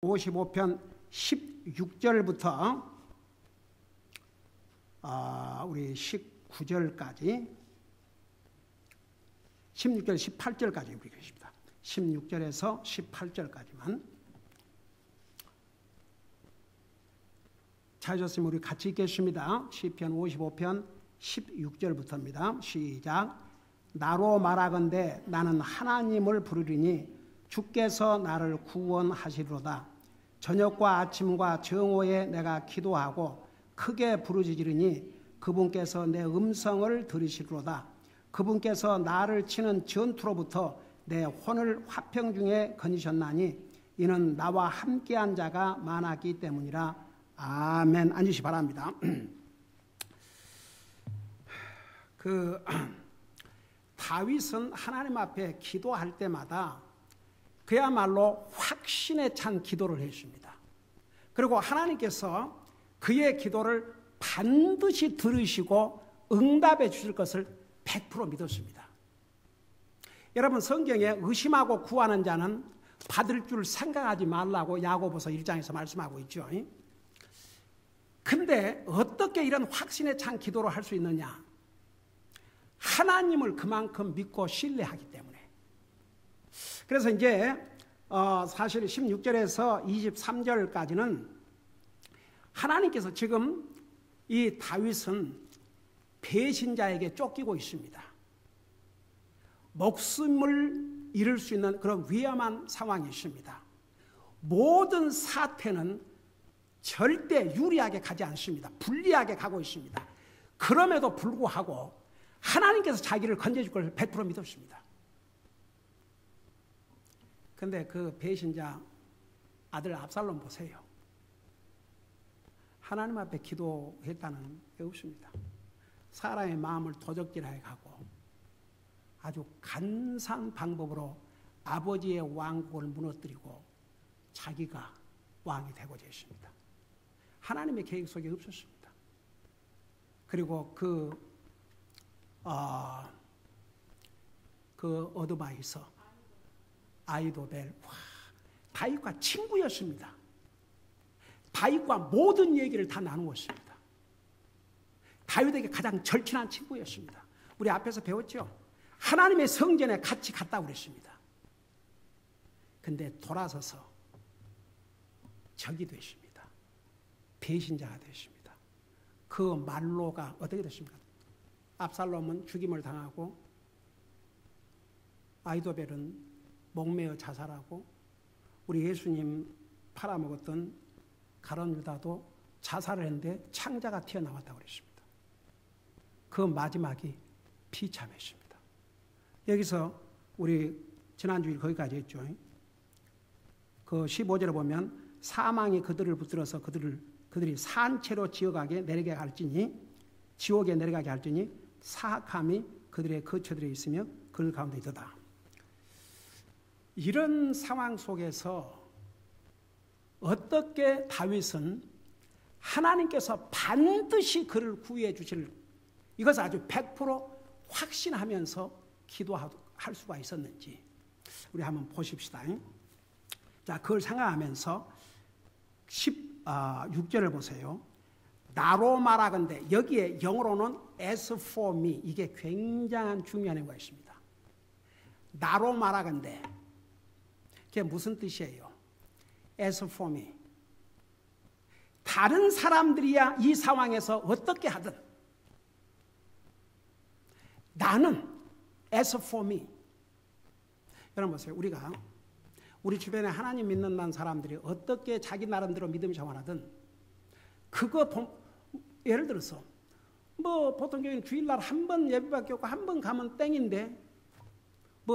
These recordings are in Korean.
55편 16절부터 우리 19절까지 16절 18절까지 우리 계십니다. 16절에서 18절까지만 찾으셨으면 우리 같이 읽겠습니다. 시편 55편 16절부터입니다. 시작. 나로 말하건대 나는 하나님을 부르리니 주께서 나를 구원하시리로다. 저녁과 아침과 정오에 내가 기도하고 크게 부르짖으리니 그분께서 내 음성을 들으시리로다. 그분께서 나를 치는 전투로부터 내 혼을 화평 중에 거니셨나니 이는 나와 함께한 자가 많았기 때문이라. 아멘. 앉으시 바랍니다. 다윗은 하나님 앞에 기도할 때마다 그야말로 확신에 찬 기도를 했습니다. 그리고 하나님께서 그의 기도를 반드시 들으시고 응답해 주실 것을 100% 믿었습니다. 여러분, 성경에 의심하고 구하는 자는 받을 줄 생각하지 말라고 야고보서 1장에서 말씀하고 있죠. 근데 어떻게 이런 확신에 찬 기도를 할 수 있느냐? 하나님을 그만큼 믿고 신뢰하기 때문에. 그래서 이제 사실 16절에서 23절까지는 하나님께서 지금 이 다윗은 배신자에게 쫓기고 있습니다. 목숨을 잃을 수 있는 그런 위험한 상황이 있습니다. 모든 사태는 절대 유리하게 가지 않습니다. 불리하게 가고 있습니다. 그럼에도 불구하고 하나님께서 자기를 건져줄 것을 100% 믿었습니다. 근데 그 배신자 아들 압살롬 보세요. 하나님 앞에 기도했다는 게 없습니다. 사람의 마음을 도적질하게 가고 아주 간사한 방법으로 아버지의 왕국을 무너뜨리고 자기가 왕이 되고자 했습니다. 하나님의 계획 속에 없었습니다. 그리고 어드바이서 아이도벨, 다윗과 친구였습니다. 다윗과 모든 얘기를 다 나누었습니다. 다윗에게 가장 절친한 친구였습니다. 우리 앞에서 배웠죠? 하나님의 성전에 같이 갔다고 그랬습니다. 근데 돌아서서 적이 되십니다. 배신자가 되십니다. 그 말로가 어떻게 됐습니까? 압살롬은 죽임을 당하고 아이도벨은 목매어 자살하고 우리 예수님 팔아먹었던 가룟 유다도 자살을 했는데 창자가 튀어나왔다고 그랬습니다. 그 마지막이 비참했습니다. 여기서 우리 지난주에 거기까지 했죠. 그 15절에 보면 사망이 그들을 붙들어서 그들이 산채로 지옥에 내려가게 할지니 지옥에 내려가게 할지니 사악함이 그들의 거처들에 있으며 그들 가운데 있도다. 이런 상황 속에서 어떻게 다윗은 하나님께서 반드시 그를 구해 주실 이것을 아주 100% 확신하면서 기도할 수가 있었는지 우리 한번 보십시다. 자, 그걸 생각하면서 16절을 보세요. 나로 말하건대, 여기에 영어로는 as for me, 이게 굉장한 중요한 의미가 있습니다. 나로 말하건대, 그게 무슨 뜻이에요? as for me. 다른 사람들이야 이 상황에서 어떻게 하든 나는 as for me. 여러분 보세요. 우리 주변에 하나님 믿는 사람들이 어떻게 자기 나름대로 믿음 생활하든 예를 들어서 보통 교회는 주일날 한 번 예배밖에 없고 한 번 가면 땡인데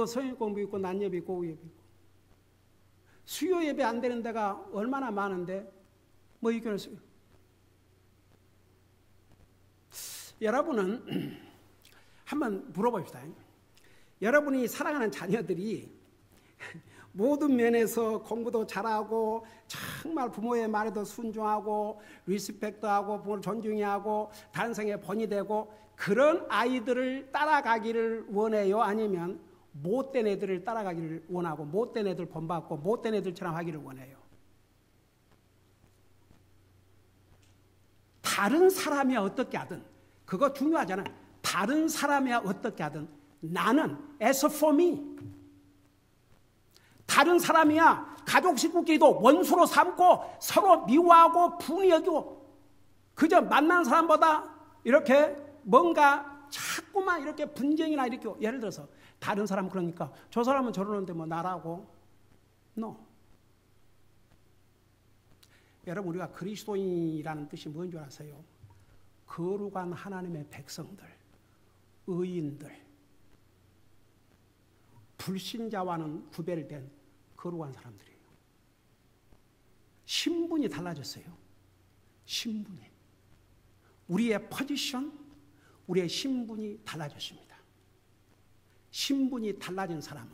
성역 공부 있고 낮 예배 있고 오후 예배 있고 수요 예배 안 되는 데가 얼마나 많은데 이 교회는 여러분은 한번 물어봅시다. 여러분이 사랑하는 자녀들이 모든 면에서 공부도 잘하고 정말 부모의 말에도 순종하고 리스펙트하고 부모를 존중하고 단성에 본이 되고 그런 아이들을 따라가기를 원해요? 아니면 못된 애들을 따라가기를 원하고 못된 애들 본받고 못된 애들처럼 하기를 원해요? 다른 사람이야 어떻게 하든 그거 중요하잖아요. 다른 사람이야 어떻게 하든 나는 as for me, 다른 사람이야 가족 식구끼리도 원수로 삼고 서로 미워하고 분이 여기고 그저 만난 사람보다 이렇게 뭔가 자꾸만 이렇게 분쟁이나 일으키고, 예를 들어서 다른 사람 그러니까 저 사람은 저러는데 뭐 나라고? No. 여러분, 우리가 그리스도인이라는 뜻이 뭔 줄 아세요? 거룩한 하나님의 백성들, 의인들, 불신자와는 구별된 거룩한 사람들이에요. 신분이 달라졌어요. 신분이. 우리의 포지션, 우리의 신분이 달라졌습니다. 신분이 달라진 사람은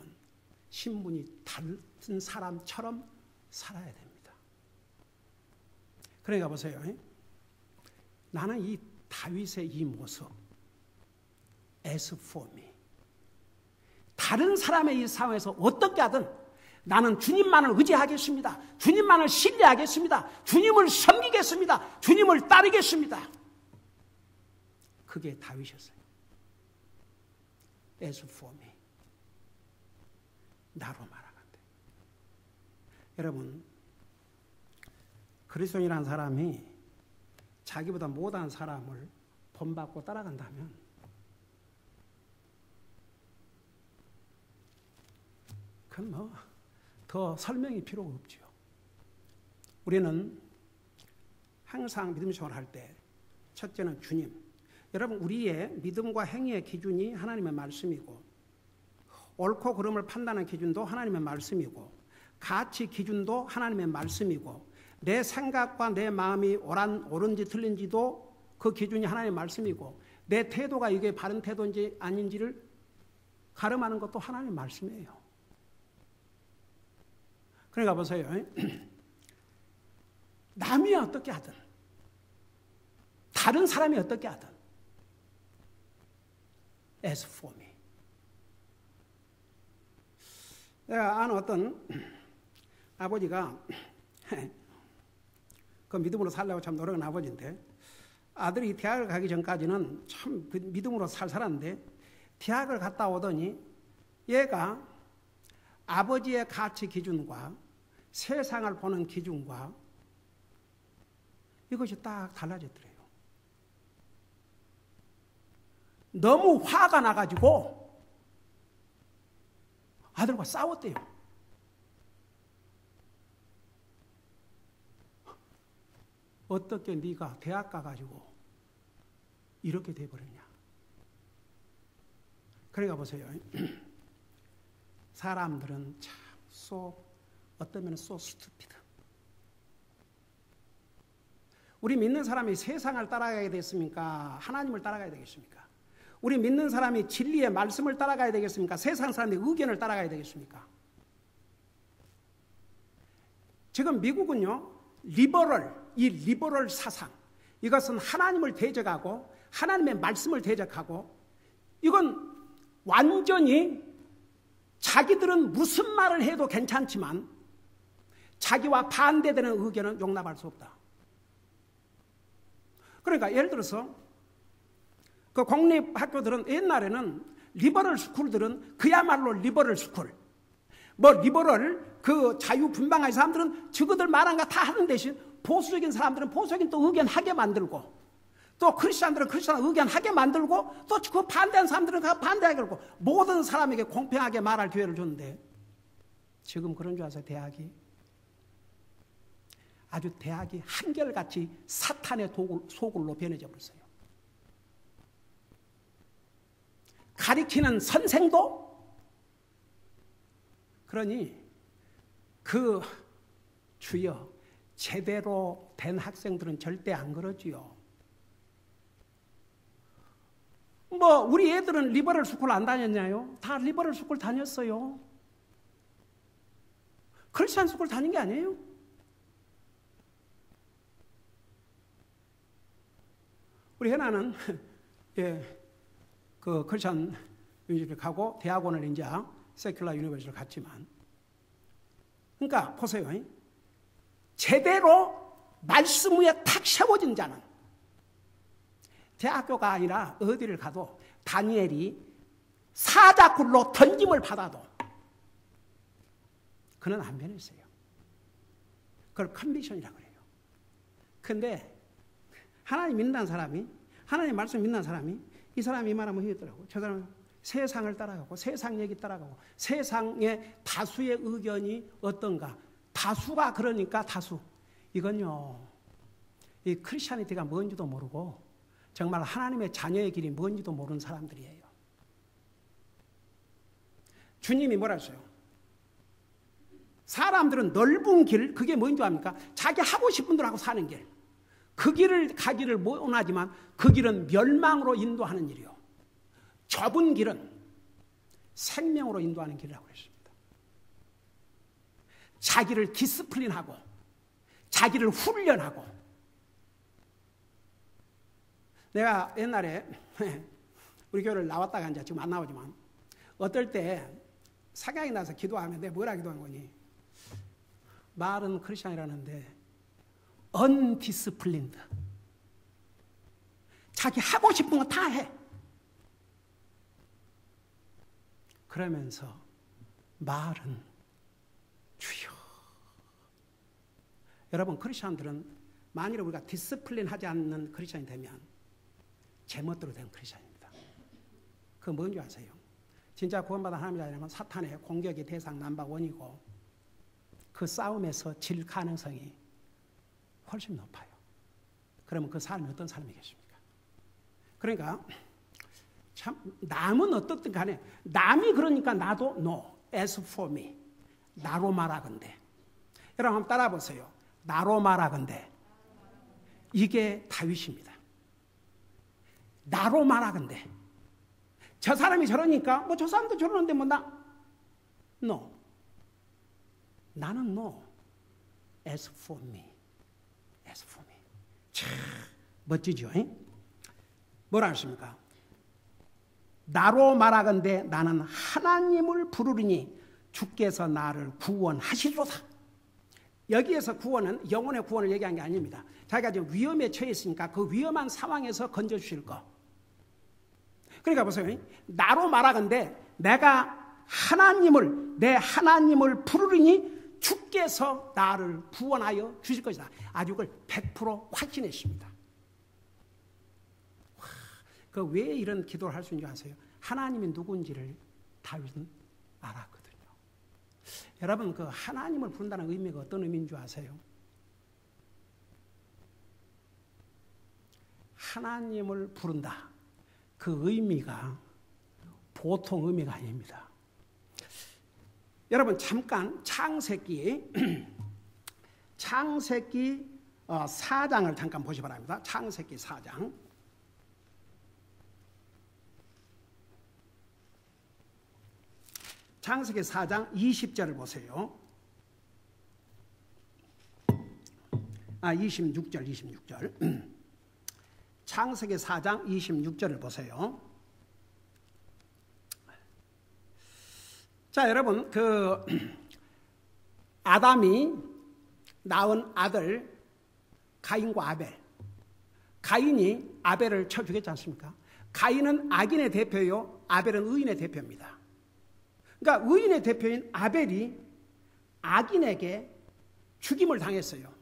신분이 다른 사람처럼 살아야 됩니다. 그러니까 보세요. 나는 이 다윗의 이 모습, as for me, 다른 사람의 이 상황에서 어떻게 하든 나는 주님만을 의지하겠습니다. 주님만을 신뢰하겠습니다. 주님을 섬기겠습니다. 주님을 따르겠습니다. 그게 다윗이었어요. as for me, 나로 말하건대. 여러분, 그리스도인이라는 사람이 자기보다 못한 사람을 본받고 따라간다면 그건 뭐 더 설명이 필요가 없죠. 우리는 항상 믿음 생활을 할 때 첫째는 주님. 여러분, 우리의 믿음과 행위의 기준이 하나님의 말씀이고, 옳고 그름을 판단하는 기준도 하나님의 말씀이고, 가치 기준도 하나님의 말씀이고, 내 생각과 내 마음이 옳은지 틀린지도 그 기준이 하나님의 말씀이고, 내 태도가 이게 바른 태도인지 아닌지를 가름하는 것도 하나님의 말씀이에요. 그러니까 보세요. 남이 어떻게 하든, 다른 사람이 어떻게 하든, as for me. 내가 아는 어떤 아버지가 그 믿음으로 살려고 참 노력한 아버지인데, 아들이 대학을 가기 전까지는 참 그 믿음으로 살았는데, 대학을 갔다 오더니 얘가 아버지의 가치 기준과 세상을 보는 기준과 이것이 딱 달라졌더래요. 너무 화가 나가지고 아들과 싸웠대요. 어떻게 네가 대학 가가지고 이렇게 돼버렸냐. 그러니까 보세요. 사람들은 참 어떤 면은 stupid. 우리 믿는 사람이 세상을 따라가야 되겠습니까? 하나님을 따라가야 되겠습니까? 우리 믿는 사람이 진리의 말씀을 따라가야 되겠습니까? 세상 사람들의 의견을 따라가야 되겠습니까? 지금 미국은요, 이 리버럴 사상, 이것은 하나님을 대적하고 하나님의 말씀을 대적하고, 이건 완전히 자기들은 무슨 말을 해도 괜찮지만 자기와 반대되는 의견은 용납할 수 없다. 그러니까 예를 들어서 그 공립학교들은 옛날에는 리버럴 스쿨들은 그야말로 리버럴 스쿨, 뭐 리버럴 그 자유분방한 사람들은 저거들 말한 거 다 하는 대신 보수적인 사람들은 보수적인 또 의견 하게 만들고, 또 크리스찬들은 크리스찬 의견 하게 만들고, 또 그 반대하는 사람들은 그 반대하게 하고, 모든 사람에게 공평하게 말할 기회를 줬는데, 지금 그런 줄 아세요? 대학이 한결같이 사탄의 소굴로 변해져 버렸어요. 가리키는 선생도, 그러니 그 주여 제대로 된 학생들은 절대 안 그러지요. 뭐 우리 애들은 리버럴 스쿨 안 다녔냐요? 다 리버럴 스쿨 다녔어요. 크리스찬 스쿨 다닌 게 아니에요. 우리 현아는 그 크리스찬 유니버시티를 가고 대학원을 이제 세큘라 유니버시티를 갔지만, 그러니까 보세요. 제대로 말씀 위에 탁 세워진 자는 대학교가 아니라 어디를 가도 다니엘이 사자굴로 던짐을 받아도 그는 안 변했어요. 그걸 컨비션이라고 해요. 근데 하나님 믿는 사람이, 하나님 말씀 믿는 사람이, 이 사람이 이 말하면 힘들더라고. 저 사람은 세상을 따라가고 세상 얘기 따라가고 세상의 다수의 의견이 어떤가. 다수가 그러니까 다수. 이건요, 이 크리스찬이티가 뭔지도 모르고 정말 하나님의 자녀의 길이 뭔지도 모르는 사람들이에요. 주님이 뭐라 했어요? 사람들은 넓은 길, 그게 뭔지 압니까? 자기 하고 싶은 대로 하고 사는 길. 그 길을 가기를 원하지만 그 길은 멸망으로 인도하는 일이요. 좁은 길은 생명으로 인도하는 길이라고 했습니다. 자기를 디스플린하고 자기를 훈련하고. 내가 옛날에 우리 교회를 나왔다가 이제 지금 안 나오지만 어떨 때 사경이 나서 기도하면 내가 뭐라 기도한 거니? 말은 크리스찬이라는데 언디스플린드. 자기 하고 싶은 거 다 해. 그러면서 말은 주여. 여러분, 크리스찬들은 만일 우리가 디스플린하지 않는 크리스찬이 되면 제멋대로 된 크리스찬입니다. 그거 뭔지 아세요? 진짜 구원받은 하나님의 자녀는 사탄의 공격의 대상 넘버원이고 그 싸움에서 질 가능성이 훨씬 높아요. 그러면 그 삶이 어떤 삶이겠습니까? 그러니까 참 남은 어떻든 간에 남이 그러니까 나도 no, as for me. 나로 말하건대. 여러분 한번 따라 보세요. 나로 말하건대. 이게 다윗입니다. 나로 말하건대. 저 사람이 저러니까 뭐 저 사람도 저러는데 뭐 나 no. 나는 no. as for me. as for me. 참 멋지죠? 뭐라 하십니까? 나로 말하건대 나는 하나님을 부르리니 주께서 나를 구원하시리로다. 여기에서 구원은 영혼의 구원을 얘기한 게 아닙니다. 자기가 지금 위험에 처해 있으니까 그 위험한 상황에서 건져주실 거. 그러니까 보세요. 나로 말하건대 내가 내 하나님을 부르리니 주께서 나를 구원하여 주실 것이다. 아주 그걸 100% 확신했습니다. 그 왜 이런 기도를 할 수 있는지 아세요? 하나님이 누군지를 다윗은 알았거든요. 여러분, 그 하나님을 부른다는 의미가 어떤 의미인 줄 아세요? 하나님을 부른다. 그 의미가 보통 의미가 아닙니다. 여러분 잠깐 창세기 4장을 잠깐 보시 바랍니다. 창세기 4장. 창세기 4장 20절을 보세요. 26절. 창세기 4장 26절을 보세요. 자, 여러분, 그 아담이 낳은 아들 가인과 아벨. 가인이 아벨을 쳐 죽였지 않습니까? 가인은 악인의 대표요, 아벨은 의인의 대표입니다. 그러니까 의인의 대표인 아벨이 악인에게 죽임을 당했어요.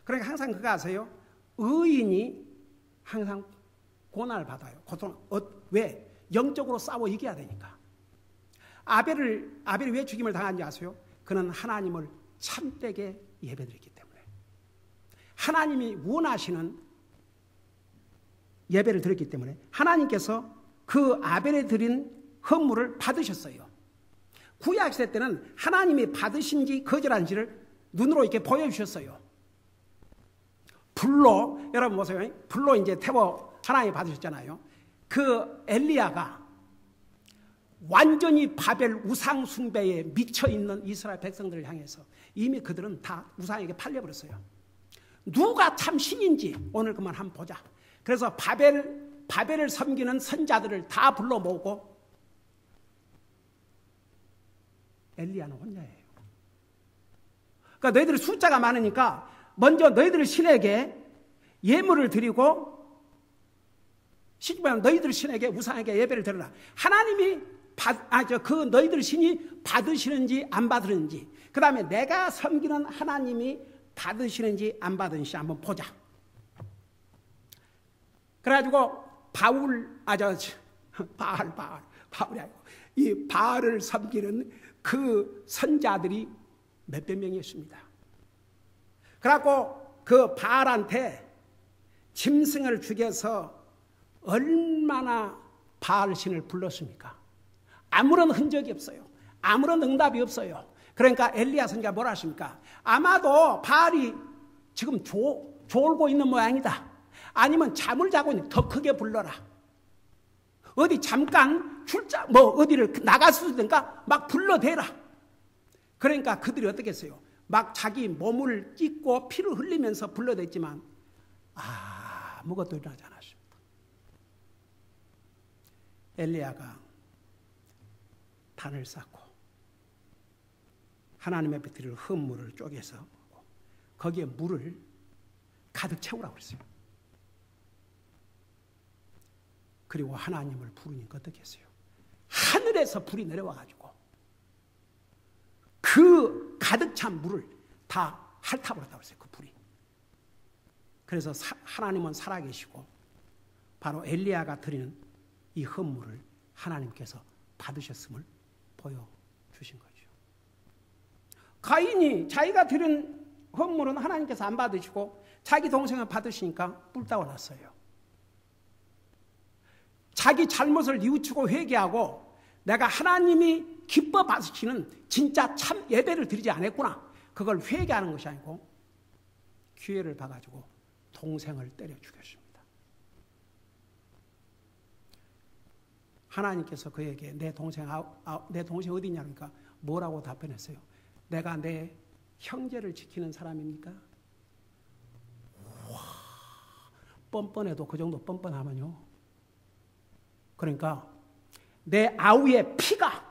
그러니까 항상 그거 아세요? 의인이 항상 고난을 받아요. 고통. 왜? 영적으로 싸워 이겨야 되니까. 아벨이 왜 죽임을 당한지 아세요? 그는 하나님을 참되게 예배드렸기 때문에. 하나님이 원하시는 예배를 드렸기 때문에 하나님께서 그 아벨에 드린 헌물을 받으셨어요. 구약시대 때는 하나님이 받으신지 거절한지를 눈으로 이렇게 보여주셨어요. 불로, 여러분 보세요. 불로 이제 태워 하나님이 받으셨잖아요. 그 엘리야가 완전히 바벨 우상 숭배에 미쳐있는 이스라엘 백성들을 향해서 이미 그들은 다 우상에게 팔려버렸어요. 누가 참 신인지 오늘 그만 한번 보자. 그래서 바벨을 섬기는 선자들을 다 불러 모으고 엘리야는 혼자예요. 그러니까 너희들이 숫자가 많으니까 먼저 너희들 신에게 예물을 드리고 시집하면 너희들 신에게 우상에게 예배를 드려라. 하나님이 그 너희들 신이 받으시는지 안 받으는지, 그 다음에 내가 섬기는 하나님이 받으시는지 안 받으는지 한번 보자. 그래가지고 바울이 아니고 이 바알을 섬기는 그 선자들이 몇백 명이었습니다. 그래갖고 그 바알한테 짐승을 죽여서 얼마나 바알 신을 불렀습니까? 아무런 흔적이 없어요. 아무런 응답이 없어요. 그러니까 엘리야 선지자가 뭐라 하십니까? 아마도 바알이 지금 졸고 있는 모양이다. 아니면 잠을 자고 있는, 더 크게 불러라. 어디 잠깐 출장 어디를 나갔으든가 막 불러대라. 그러니까 그들이 어떻게 했어요? 막 자기 몸을 찢고 피를 흘리면서 불러댔지만 아무것도 일어나지 않았습니다. 엘리야가 단을 쌓고 하나님 앞에 드릴 흙물을 쪼개서 거기에 물을 가득 채우라고 그랬어요. 그리고 하나님을 부르니까 어떻게 했어요? 하늘에서 불이 내려와가지고 그 가득 찬 물을 다 핥아버렸다고 했어요. 그 불이. 그래서 하나님은 살아계시고 바로 엘리야가 드리는 이 흙물을 하나님께서 받으셨음을 보여주신 거죠. 가인이 자기가 드린 흙물은 하나님께서 안 받으시고 자기 동생을 받으시니까 뿔따고 났어요. 자기 잘못을 뉘우치고 회개하고 내가 하나님이 기뻐 받으시는 진짜 참 예배를 드리지 않았구나. 그걸 회개하는 것이 아니고 기회를 봐가지고 동생을 때려 죽였습니다. 하나님께서 그에게 내 동생 어디 있냐니까 뭐라고 답변했어요? 내가 내 형제를 지키는 사람입니까? 와, 뻔뻔해도 그 정도 뻔뻔하면요. 그러니까 내 아우의 피가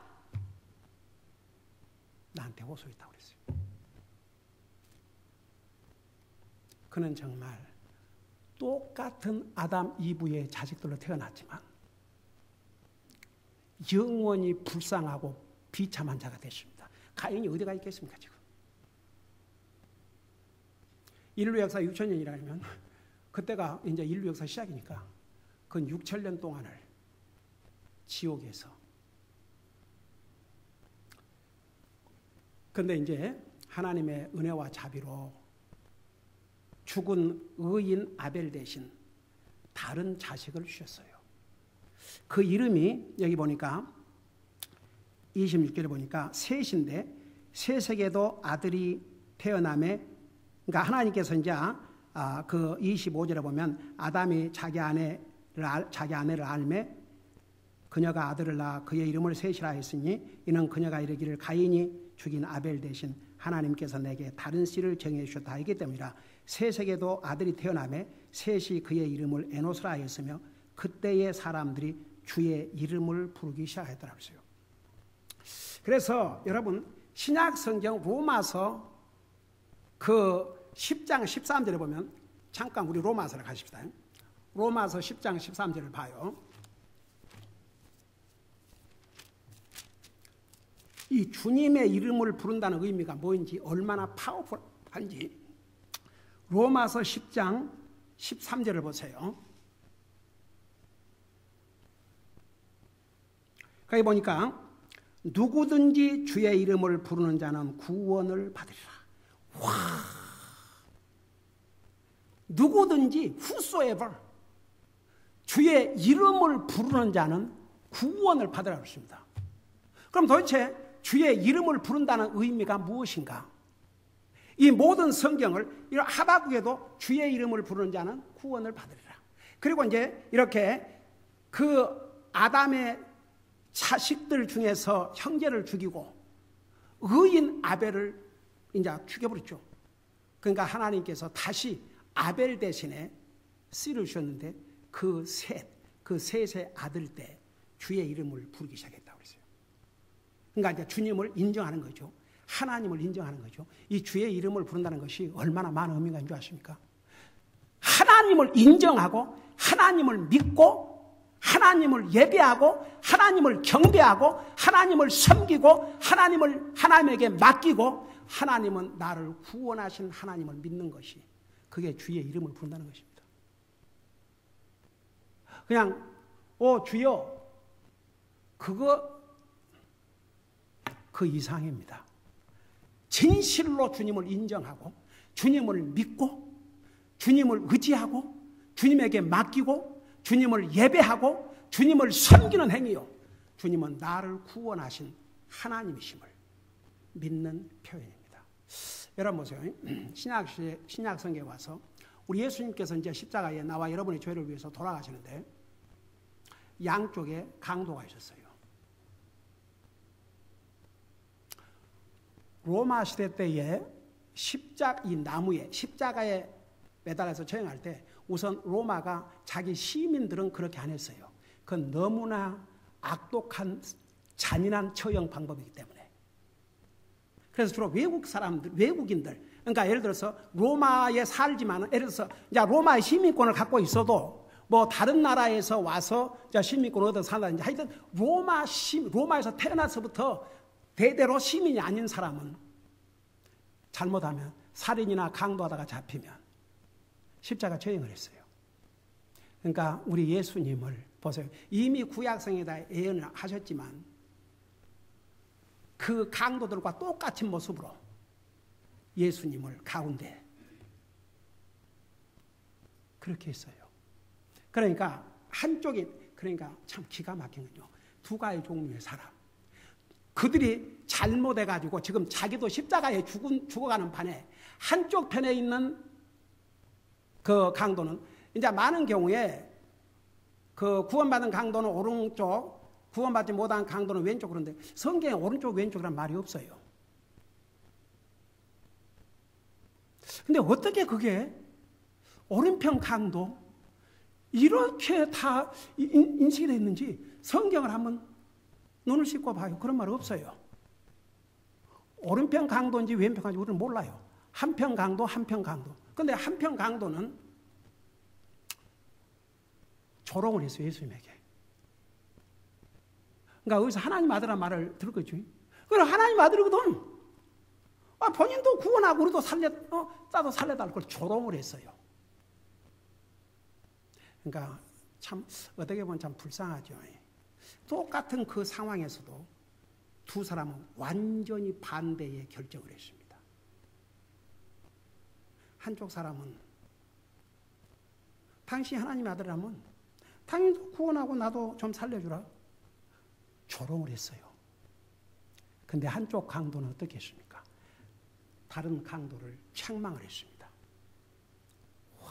나한테 호소했다고 그랬어요. 그는 정말 똑같은 아담 이브의 자식들로 태어났지만 영원히 불쌍하고 비참한 자가 됐습니다. 가인이 어디가 있겠습니까 지금? 인류 역사 6,000년이라면 그때가 이제 인류 역사 시작이니까 그건 6,000년 동안을 지옥에서. 그런데 이제 하나님의 은혜와 자비로 죽은 의인 아벨 대신 다른 자식을 주셨어요. 그 이름이 여기 보니까 26절에 보니까 셋인데 셋에게도 아들이 태어나매, 그러니까 하나님께서 이제 그 25절에 보면 아담이 자기 아내를 알매 그녀가 아들을 낳아 그의 이름을 셋이라 했으니 이는 그녀가 이르기를 가인이 죽인 아벨 대신 하나님께서 내게 다른 씨를 정해 주셨다 하기 때문이라. 셋에게도 아들이 태어나매 셋이 그의 이름을 에노스라 하였으며 그때의 사람들이 주의 이름을 부르기 시작했더라 그랬어요. 그래서 여러분 신약 성경 로마서 그 10장 13절에 보면 잠깐 우리 로마서를 가십시다. 로마서 10장 13절을 봐요. 이 주님의 이름을 부른다는 의미가 뭐인지 얼마나 파워풀한지 로마서 10장 13절을 보세요. 거기 보니까 누구든지 주의 이름을 부르는 자는 구원을 받으리라. 와, 누구든지 whosoever 주의 이름을 부르는 자는 구원을 받으라고 했습니다. 그럼 도대체 주의 이름을 부른다는 의미가 무엇인가? 이 모든 성경을 하박국에도 주의 이름을 부르는 자는 구원을 받으리라. 그리고 이제 이렇게 그 아담의 자식들 중에서 형제를 죽이고 의인 아벨을 이제 죽여버렸죠. 그러니까 하나님께서 다시 아벨 대신에 씨를 주셨는데 그 셋의 아들 때 주의 이름을 부르기 시작했다고 그랬어요. 그러니까 이제 주님을 인정하는 거죠. 하나님을 인정하는 거죠. 이 주의 이름을 부른다는 것이 얼마나 많은 의미가 있는 줄 아십니까? 하나님을 인정하고 하나님을 믿고 하나님을 예배하고 하나님을 경배하고 하나님을 섬기고 하나님에게 맡기고 하나님은 나를 구원하신 하나님을 믿는 것이 그게 주의 이름을 부른다는 것입니다. 그냥 주여 그 이상입니다. 진실로 주님을 인정하고 주님을 믿고 주님을 의지하고 주님에게 맡기고 주님을 예배하고 주님을 섬기는 행위요. 주님은 나를 구원하신 하나님이심을 믿는 표현입니다. 여러분 보세요. 신약 성경에 와서 우리 예수님께서 이제 십자가에 나와 여러분의 죄를 위해서 돌아가시는데 양쪽에 강도가 있었어요. 로마 시대 때에 이 나무에 십자가에 매달려서 처형할 때 우선 로마가 자기 시민들은 그렇게 안 했어요. 그건 너무나 악독한 잔인한 처형 방법이기 때문에. 그래서 주로 외국인들, 그러니까 예를 들어서 로마에 살지만, 예를 들어서 이제 로마의 시민권을 갖고 있어도 뭐 다른 나라에서 와서 시민권을 얻어 산다든지 하여튼 로마에서 태어나서부터 대대로 시민이 아닌 사람은 잘못하면 살인이나 강도하다가 잡히면 십자가 처형을 했어요. 그러니까 우리 예수님을 보세요. 이미 구약성에다 예언을 하셨지만 그 강도들과 똑같은 모습으로 예수님을 가운데 그렇게 했어요. 그러니까 그러니까 참 기가 막힌 건요. 두 가지 종류의 사람. 그들이 잘못해가지고 지금 자기도 십자가에 죽어가는 판에 한쪽 편에 있는 그 강도는 이제 많은 경우에 그 구원받은 강도는 오른쪽, 구원받지 못한 강도는 왼쪽. 그런데 성경에 오른쪽 왼쪽이란 말이 없어요. 근데 어떻게 그게 오른편 강도 이렇게 다 인식이 됐는지 성경을 한번 눈을 씻고 봐요. 그런 말 없어요. 오른편 강도인지 왼편 강도인지 우리는 몰라요. 한편 강도, 한편 강도. 근데 한편 강도는 조롱을 했어요. 예수님에게. 그러니까 여기서 하나님 아들이라는 말을 들을 거죠. 그래 하나님 아들이거든. 본인도 구원하고 우리도 나도 살려달라고 그걸 조롱을 했어요. 그러니까 참 어떻게 보면 참 불쌍하죠. 똑같은 그 상황에서도 두 사람은 완전히 반대의 결정을 했습니다. 한쪽 사람은 당신이 하나님의 아들이라면 당신도 구원하고 나도 좀 살려주라. 조롱을 했어요. 근데 한쪽 강도는 어떻게 했습니까? 다른 강도를 책망을 했습니다. 와,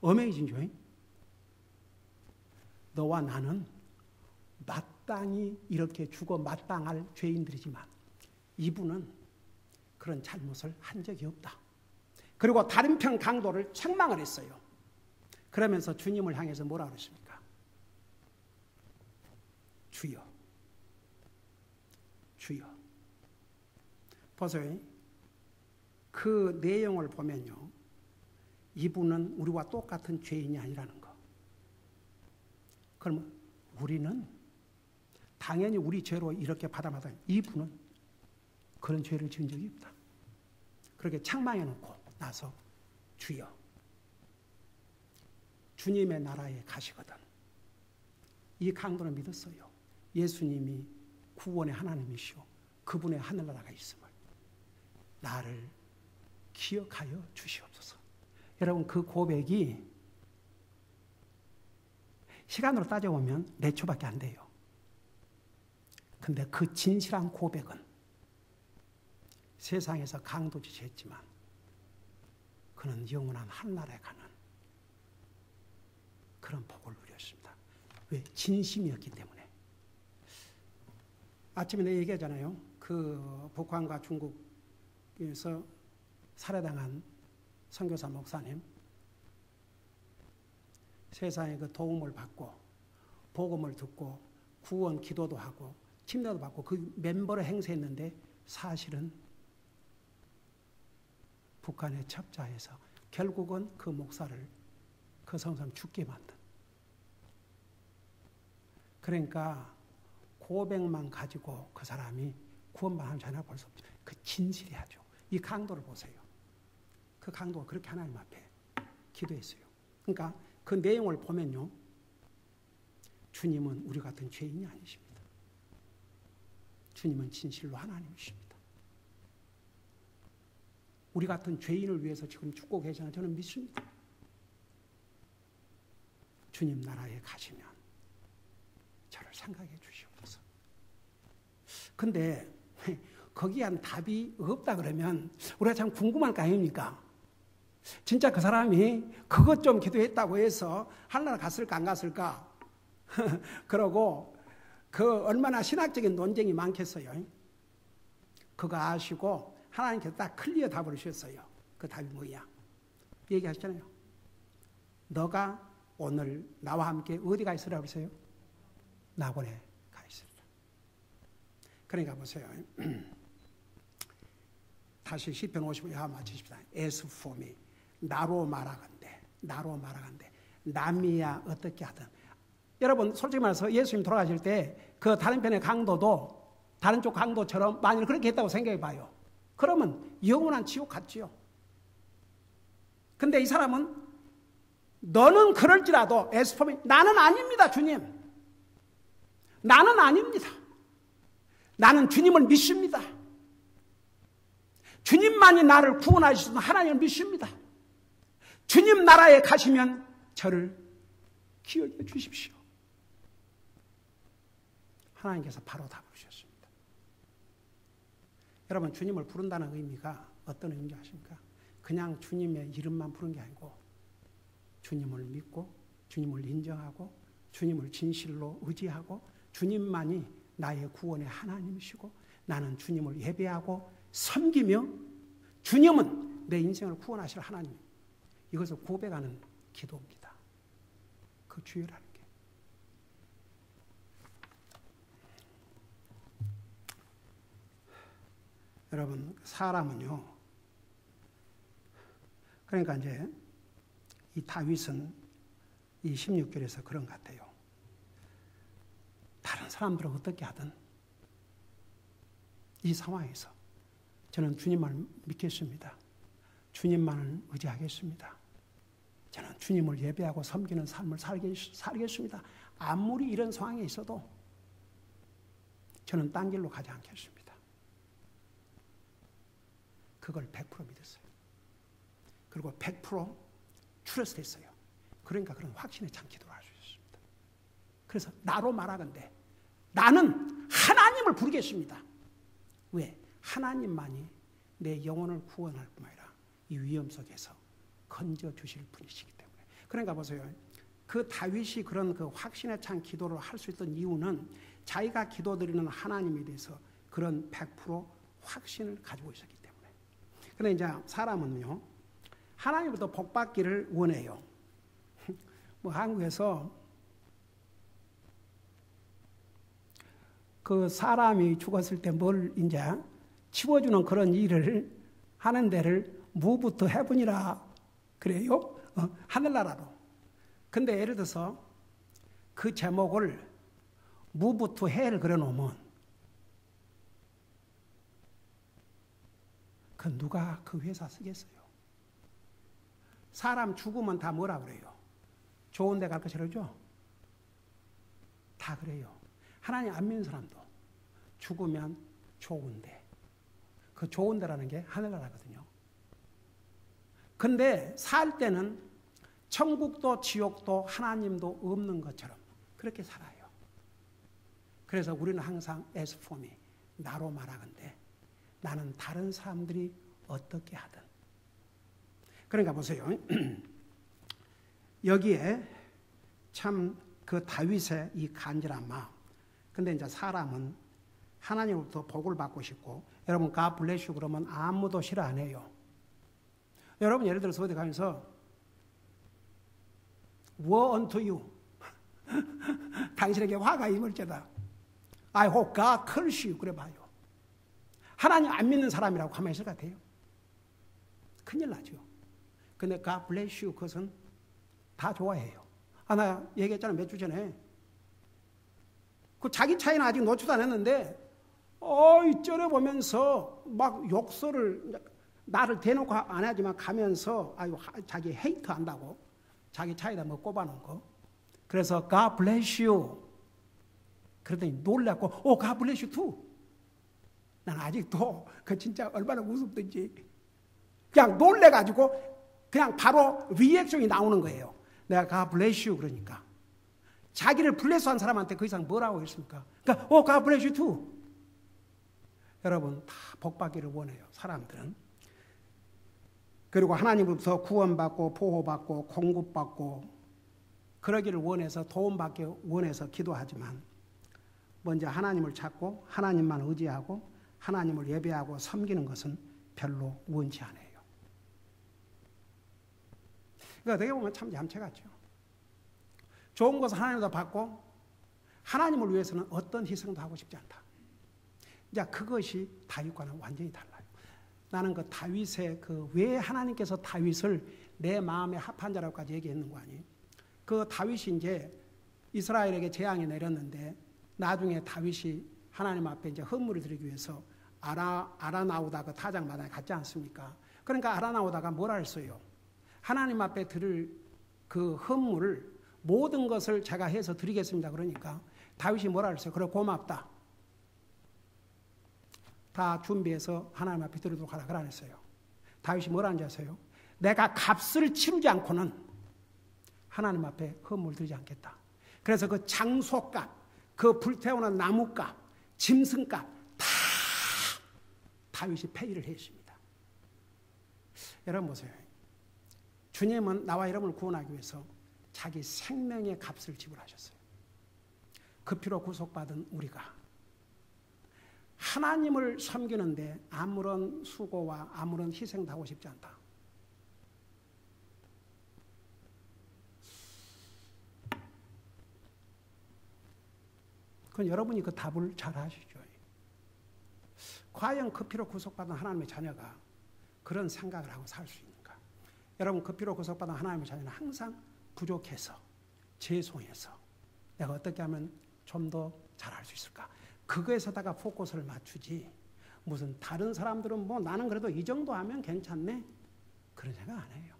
어메이징죠? 너와 나는 마땅히 이렇게 죽어 마땅할 죄인들이지만 이분은 그런 잘못을 한 적이 없다. 그리고 다른 편 강도를 책망을 했어요. 그러면서 주님을 향해서 뭐라 그러십니까? 주여, 주여. 보세요. 그 내용을 보면요. 이분은 우리와 똑같은 죄인이 아니라는 거. 그러면 우리는 당연히 우리 죄로 이렇게 받아마다 이분은 그런 죄를 지은 적이 없다. 그렇게 책망해 놓고 나서 주여, 주님의 나라에 가시거든. 이 강도는 믿었어요. 예수님이 구원의 하나님이시오. 그분의 하늘나라가 있음을 나를 기억하여 주시옵소서. 여러분 그 고백이 시간으로 따져보면 몇 초밖에 안 돼요. 근데 그 진실한 고백은 세상에서 강도짓이 했지만 그는 영원한 한나라에 가는 그런 복을 누렸습니다. 왜? 진심이었기 때문에. 아침에 내가 얘기하잖아요. 그 북한과 중국에서 살해당한 선교사 목사님, 세상에 그 도움을 받고 복음을 듣고 구원 기도도 하고 침례도 받고 그 멤버를 행세했는데 사실은 북한의 첩자에서 결국은 그 목사를 그 성사람 죽게 만든 그러니까 고백만 가지고 그 사람이 구원받는 자녀가 볼 수 없죠. 그 진실이 하죠. 이 강도를 보세요. 그 강도가 그렇게 하나님 앞에 기도했어요. 그러니까 그 내용을 보면요. 주님은 우리 같은 죄인이 아니십니다. 주님은 진실로 하나님이십니다. 우리 같은 죄인을 위해서 지금 죽고 계시나 저는 믿습니다. 주님 나라에 가시면 저를 생각해 주시옵소서. 근데 거기에 한 답이 없다 그러면 우리가 참 궁금할 거 아닙니까? 진짜 그 사람이 그것 좀 기도했다고 해서 하늘나라 갔을까 안 갔을까? 그러고 그 얼마나 신학적인 논쟁이 많겠어요. 그거 아시고 하나님께서 딱 클리어 답을 주셨어요. 그 답이 뭐야? 얘기하셨잖아요. 너가 오늘 나와 함께 어디 가 있으라 그러세요? 낙원에 가 있으라. 그러니까 보세요. 다시 시편 55편 맞추십시다. As for me, 나로 말하건대, 나로 말하건대, 남이야 어떻게 하든. 여러분 솔직히 말해서 예수님 돌아가실 때 그 다른 편의 강도도 다른 쪽 강도처럼 만일 그렇게 했다고 생각해 봐요. 그러면 영원한 지옥 같지요. 근데 이 사람은 너는 그럴지라도 as for me, 나는 아닙니다 주님. 나는 아닙니다. 나는 주님을 믿습니다. 주님만이 나를 구원하실 수 있는 하나님을 믿습니다. 주님 나라에 가시면 저를 기억해 주십시오. 하나님께서 바로 답을 주셨습니다. 여러분 주님을 부른다는 의미가 어떤 의미인지 아십니까? 그냥 주님의 이름만 부른 게 아니고 주님을 믿고 주님을 인정하고 주님을 진실로 의지하고 주님만이 나의 구원의 하나님이시고 나는 주님을 예배하고 섬기며 주님은 내 인생을 구원하실 하나님, 이것을 고백하는 기도입니다. 그 주여라는 게. 여러분 사람은요, 그러니까 이제 이 다윗은 이 16절에서 그런 것 같아요. 다른 사람들은 어떻게 하든 이 상황에서 저는 주님만 믿겠습니다. 주님만을 의지하겠습니다. 저는 주님을 예배하고 섬기는 삶을 살겠습니다. 아무리 이런 상황에 있어도 저는 딴 길로 가지 않겠습니다. 그걸 100% 믿었어요. 그리고 100% 트러스트 했어요. 그러니까 그런 확신에 찬 기도를 할 수 있었습니다. 그래서 나로 말하건대 나는 하나님을 부르겠습니다. 왜? 하나님만이 내 영혼을 구원할 뿐만 아니라 이 위험 속에서 건져주실 분이시기 때문에. 그러니까 보세요. 그 다윗이 그런 그 확신에 찬 기도를 할 수 있던 이유는 자기가 기도드리는 하나님에 대해서 그런 100% 확신을 가지고 있었기 때문에. 그런데 이제 사람은요, 하나님부터 복받기를 원해요. 뭐 한국에서 그 사람이 죽었을 때 뭘 이제 치워주는 그런 일을 하는 데를 무부터 해분이라 그래요. 하늘나라로. 근데 예를 들어서 그 제목을 무부터 해를 그려놓으면 그 누가 그 회사 쓰겠어요? 사람 죽으면 다 뭐라 그래요? 좋은 데 갈 것이라 그러죠? 다 그래요. 하나님 안 믿는 사람도 죽으면 좋은데, 그 좋은 데라는 게 하늘나라거든요. 근데 살 때는 천국도 지옥도 하나님도 없는 것처럼 그렇게 살아요. 그래서 우리는 항상 as for me, 나로 말하건대 나는 다른 사람들이 어떻게 하든. 그러니까 보세요. 여기에 참 그 다윗의 이 간절한 마음. 근데 이제 사람은 하나님으로부터 복을 받고 싶고, 여러분 God bless you 그러면 아무도 싫어 안 해요. 여러분 예를 들어서 어디 가면서 Woe unto you. 당신에게 화가 임을지어다. I hope God curse you. 그래 봐요. 하나님 안 믿는 사람이라고 가만히 있을 것 같아요. 큰일 나죠. 근데 God bless you 그것은 다 좋아해요. 나 얘기했잖아 몇 주 전에. 그 자기 차이는 아직 노출도 안 했는데 째려보면서 막 욕설을 나를 대놓고 안 하지만 가면서 자기 헤이트 한다고 자기 차에다 뭐 꼽아놓은 거. 그래서 God bless you. 그러더니 놀랐고 God bless you too. 난 아직도 그 진짜 얼마나 무섭든지 그냥 놀래가지고 그냥 바로 리액션이 나오는 거예요. 내가 God bless you 그러니까. 자기를 블레스한 사람한테 그 이상 뭐라고 했습니까? 그러니까 God bless you too. 여러분 다 복받기를 원해요. 사람들은. 그리고 하나님으로부터 구원받고 보호받고 공급받고 그러기를 원해서 도움받기 원해서 기도하지만 먼저 하나님을 찾고 하나님만 의지하고 하나님을 예배하고 섬기는 것은 별로 원치 않아요. 그러니까 어떻게 보면 참 얌체 같죠. 좋은 것을 하나님보다 받고 하나님을 위해서는 어떤 희생도 하고 싶지 않다. 이제 그것이 다윗과는 완전히 달라요. 나는 그 다윗의 왜 하나님께서 다윗을 내 마음에 합한 자라고까지 얘기했는 거 아니에요? 그 다윗이 이제 이스라엘에게 재앙이 내렸는데 나중에 다윗이 하나님 앞에 이제 헌물을 드리기 위해서 아라나오다가 타작마당에 갔지 않습니까? 그러니까 아라나오다가 뭐라 했어요? 하나님 앞에 드릴 그 헌물을 모든 것을 제가 해서 드리겠습니다. 그러니까 다윗이 뭐라 했어요? 그래 고맙다. 다 준비해서 하나님 앞에 드리도록 하라 그러 했어요. 다윗이 뭐라 하는지 아세요? 내가 값을 치르지 않고는 하나님 앞에 헌물 드리지 않겠다. 그래서 그 장소값, 그 불태우는 나무값, 짐승값 다 다윗이 페이를 했습니다. 여러분 보세요. 주님은 나와 여러분을 구원하기 위해서 자기 생명의 값을 지불하셨어요. 그 피로 구속받은 우리가 하나님을 섬기는데 아무런 수고와 아무런 희생도 하고 싶지 않다. 그건 여러분이 그 답을 잘 아시죠. 과연 그 피로 구속받은 하나님의 자녀가 그런 생각을 하고 살 수 있는가? 여러분 그 피로 구속받은 하나님의 자녀는 항상 부족해서 죄송해서 내가 어떻게 하면 좀 더 잘할 수 있을까? 그거에서다가 포커스를 맞추지 무슨 다른 사람들은 뭐 나는 그래도 이 정도 하면 괜찮네 그런 생각 안 해요.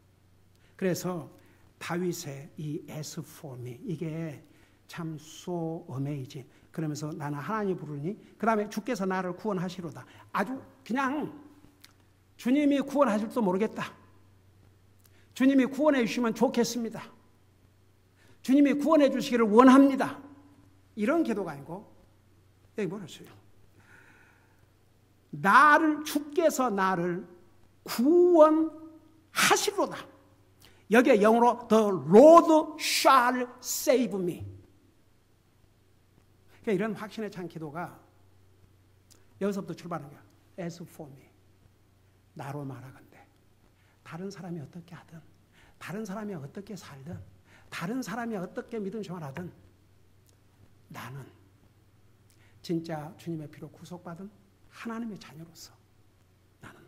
그래서 다윗의 이 as for me 이게 참 so amazing. 그러면서 나는 하나님 부르니 그 다음에 주께서 나를 구원하시로다. 아주 그냥 주님이 구원하실지도 모르겠다. 주님이 구원해 주시면 좋겠습니다. 주님이 구원해 주시기를 원합니다. 이런 기도가 아니고 여기 뭐랬어요? 주께서 나를 구원하시로다. 여기에 영어로 The Lord shall save me. 그러니까 이런 확신에 찬 기도가 여기서부터 출발하는 거야. As for me. 나로 말하건대. 다른 사람이 어떻게 하든, 다른 사람이 어떻게 살든, 다른 사람이 어떻게 믿음 생활하든 나는 진짜 주님의 피로 구속받은 하나님의 자녀로서 나는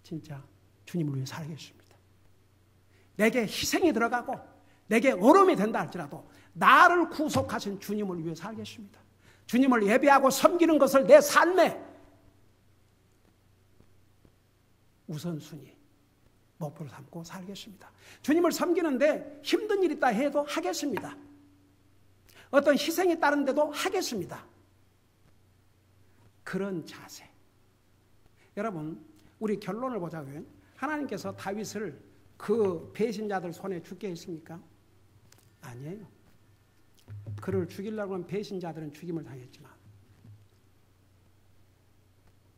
진짜 주님을 위해 살겠습니다. 내게 희생이 들어가고 내게 어려움이 된다 할지라도 나를 구속하신 주님을 위해 살겠습니다. 주님을 예배하고 섬기는 것을 내 삶의 우선순위, 목표로 삼고 살겠습니다. 주님을 섬기는데 힘든 일이 있다 해도 하겠습니다. 어떤 희생이 따른데도 하겠습니다. 그런 자세. 여러분, 우리 결론을 보자고요. 하나님께서 다윗을 그 배신자들 손에 죽게 했습니까? 아니에요. 그를 죽이려고 하는 배신자들은 죽임을 당했지만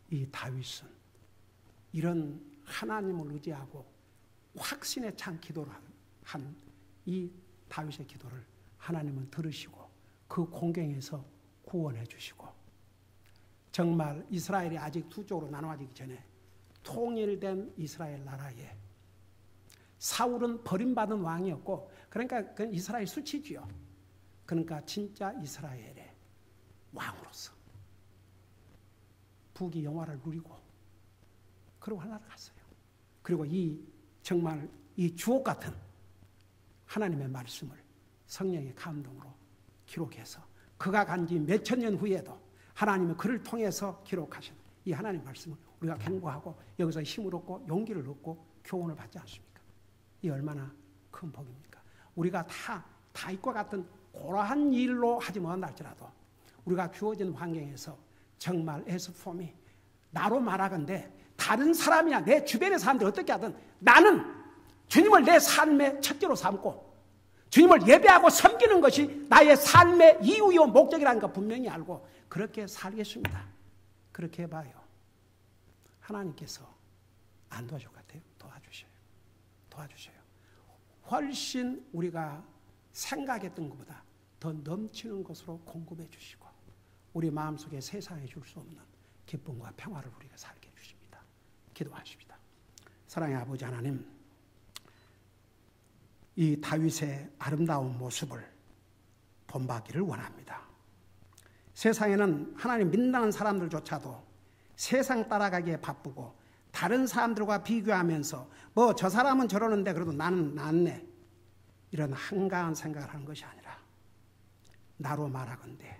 이 다윗은 이런 하나님을 의지하고 확신에 찬 기도를 한 이 다윗의 기도를 하나님은 들으시고 그 공경에서 구원해 주시고 정말 이스라엘이 아직 두 쪽으로 나눠지기 전에 통일된 이스라엘 나라에 사울은 버림받은 왕이었고 그러니까 그건 이스라엘 수치지요. 그러니까 진짜 이스라엘의 왕으로서 부귀 영화를 누리고 그러고 하나를 갔어요. 그리고 정말 이 주옥 같은 하나님의 말씀을 성령의 감동으로 기록해서 그가 간 지 몇천 년 후에도 하나님은 그를 통해서 기록하신 이 하나님 말씀을 우리가 경고하고 여기서 힘을 얻고 용기를 얻고 교훈을 받지 않습니까? 이 얼마나 큰 복입니까? 우리가 다윗과 같은 고라한 일로 하지 못할지라도 우리가 주어진 환경에서 정말 에스폼이 나로 말하건대 다른 사람이나 내 주변의 사람들이 어떻게 하든 나는 주님을 내 삶의 첫째로 삼고 주님을 예배하고 섬기는 것이 나의 삶의 이유요 목적이라는 거 분명히 알고 그렇게 살겠습니다. 그렇게 해봐요. 하나님께서 안 도와줄 것 같아요. 도와주셔요. 훨씬 우리가 생각했던 것보다 더 넘치는 것으로 공급해 주시고 우리 마음속에 세상에 줄 수 없는 기쁨과 평화를 우리가 살게 해주십니다. 기도하십니다. 사랑의 아버지 하나님, 이 다윗의 아름다운 모습을 본받기를 원합니다. 세상에는 하나님 믿는 사람들조차도 세상 따라가기에 바쁘고 다른 사람들과 비교하면서 뭐 저 사람은 저러는데 그래도 나는 낫네 이런 한가한 생각을 하는 것이 아니라 나로 말하건대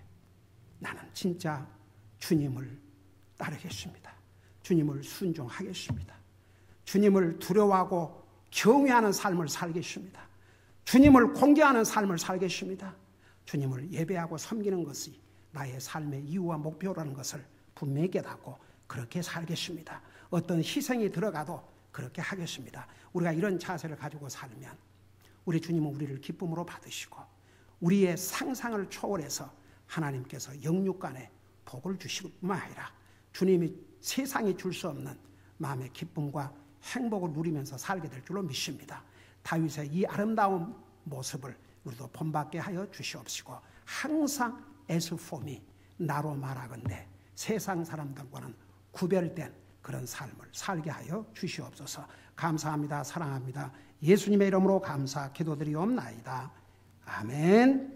나는 진짜 주님을 따르겠습니다. 주님을 순종하겠습니다. 주님을 두려워하고 경외하는 삶을 살겠습니다. 주님을 공경하는 삶을 살겠습니다. 주님을 예배하고 섬기는 것이 나의 삶의 이유와 목표라는 것을 분명히 깨닫고 그렇게 살겠습니다. 어떤 희생이 들어가도 그렇게 하겠습니다. 우리가 이런 자세를 가지고 살면 우리 주님은 우리를 기쁨으로 받으시고 우리의 상상을 초월해서 하나님께서 영육간에 복을 주실 뿐만 아니라 주님이 세상이 줄 수 없는 마음의 기쁨과 행복을 누리면서 살게 될 줄로 믿습니다. 다윗의 이 아름다운 모습을 우리도 본받게 하여 주시옵시고 항상 에스폼이 나로 말하건대 세상 사람들과는 구별된 그런 삶을 살게 하여 주시옵소서. 감사합니다. 사랑합니다. 예수님의 이름으로 감사 기도드리옵나이다. 아멘.